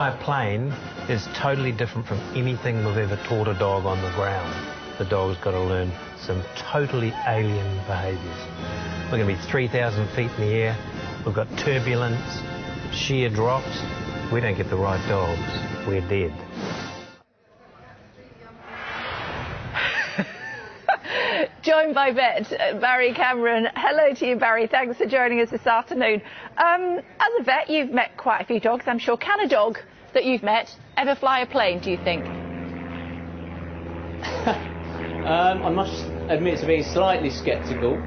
My plane is totally different from anything we've ever taught a dog on the ground. The dog's got to learn some totally alien behaviours. We're going to be 3,000 feet in the air. We've got turbulence, sheer drops. We don't get the right dogs, we're dead. Joined by vet Barry Cameron. Hello to you, Barry. Thanks for joining us this afternoon. As a vet, you've met quite a few dogs, I'm sure. Can a dog that you've met ever fly a plane, do you think? I must admit to being slightly sceptical.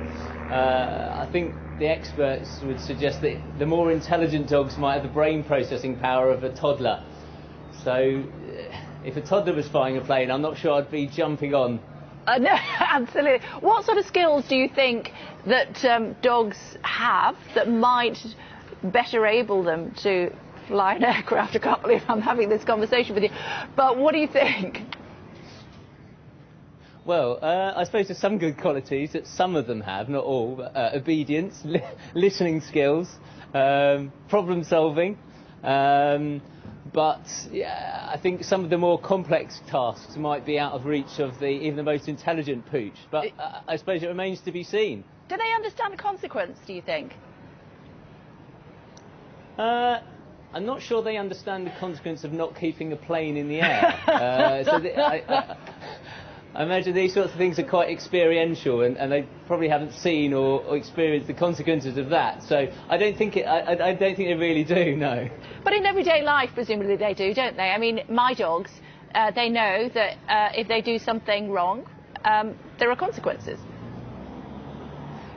I think the experts would suggest that the more intelligent dogs might have the brain processing power of a toddler. So if a toddler was flying a plane, I'm not sure I'd be jumping on. No, absolutely. What sort of skills do you think that dogs have that might better able them to fly an aircraft? I can't believe I'm having this conversation with you. But what do you think? Well, I suppose there's some good qualities that some of them have, not all, but obedience, listening skills, problem solving. But yeah, I think some of the more complex tasks might be out of reach of even the most intelligent pooch. But I suppose it remains to be seen. Do they understand consequence, do you think? I'm not sure they understand the consequence of not keeping a plane in the air. I imagine these sorts of things are quite experiential, and they probably haven't seen or experienced the consequences of that. So I don't think they really do. No. But in everyday life, presumably they do, don't they? I mean, my dogs, they know that if they do something wrong, there are consequences.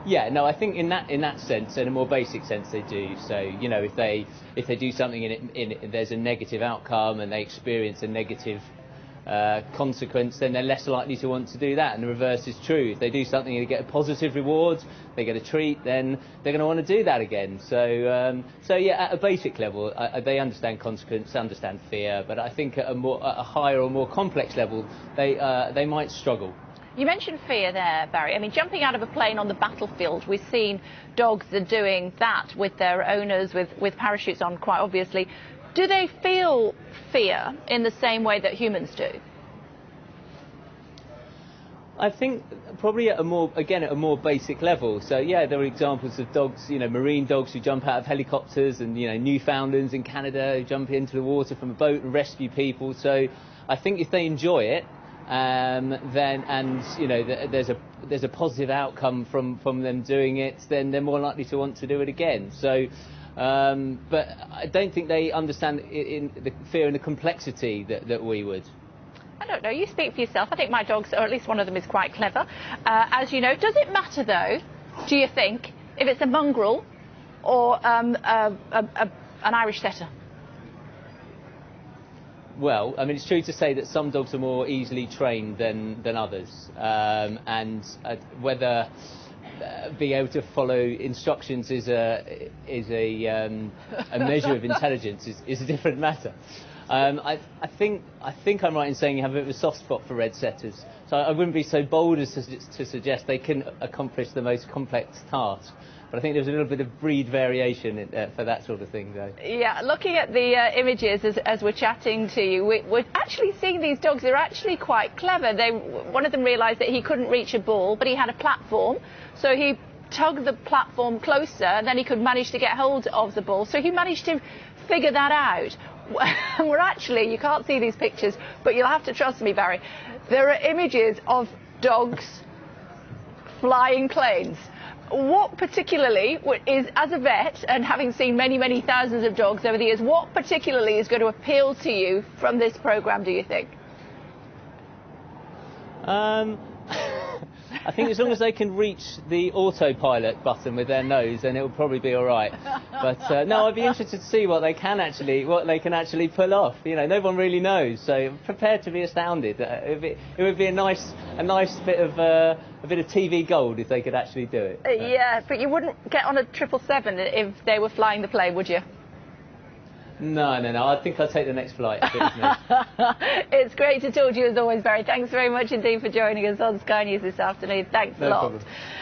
Yeah, no, I think in that sense, in a more basic sense, they do. So you know, if they do something and there's a negative outcome and they experience a negative consequence, then they're less likely to want to do that, and the reverse is true. If they do something and they get a positive reward, they get a treat, then they're going to want to do that again. So yeah, at a basic level, they understand consequence, understand fear, but I think at a higher or more complex level, they might struggle. You mentioned fear there, Barry. I mean, jumping out of a plane on the battlefield, we've seen dogs that are doing that with their owners, with parachutes on, quite obviously. Do they feel fear in the same way that humans do? I think probably at a more basic level. So yeah, there are examples of dogs, you know, marine dogs who jump out of helicopters, and you know, Newfoundlands in Canada who jump into the water from a boat and rescue people. So I think if they enjoy it, then, and you know, there's a positive outcome from them doing it, then they're more likely to want to do it again. So. But I don't think they understand in the fear and the complexity that we would. I don't know, you speak for yourself. I think my dogs, or at least one of them, is quite clever. As you know, does it matter though, do you think, if it's a mongrel or an Irish setter? Well, I mean, it's true to say that some dogs are more easily trained than others, and whether being able to follow instructions is a measure of intelligence is a different matter. I think I'm right in saying you have a bit of a soft spot for red setters, so I wouldn't be so bold as to suggest they can accomplish the most complex tasks. But I think there's a little bit of breed variation for that sort of thing, though. Yeah, looking at the images as we're chatting to you, we're actually seeing these dogs. They're actually quite clever. One of them realised that he couldn't reach a ball, but he had a platform, so he tugged the platform closer, and then he could manage to get hold of the ball. So he managed to figure that out. We're actually, you can't see these pictures, but you'll have to trust me, Barry. There are images of dogs flying planes. What particularly is, as a vet, and having seen many, many thousands of dogs over the years, what particularly is going to appeal to you from this programme, do you think? I think as long as they can reach the autopilot button with their nose, then it'll probably be all right. But no, I'd be interested to see what they can actually pull off. You know, no one really knows, so prepare to be astounded. It would be a nice bit of TV gold if they could actually do it. Yeah, but you wouldn't get on a 777 if they were flying the plane, would you? No. I think I'll take the next flight if it was me. It's great to talk to you as always, Barry. Thanks very much indeed for joining us on Sky News this afternoon. Thanks a lot. No problem.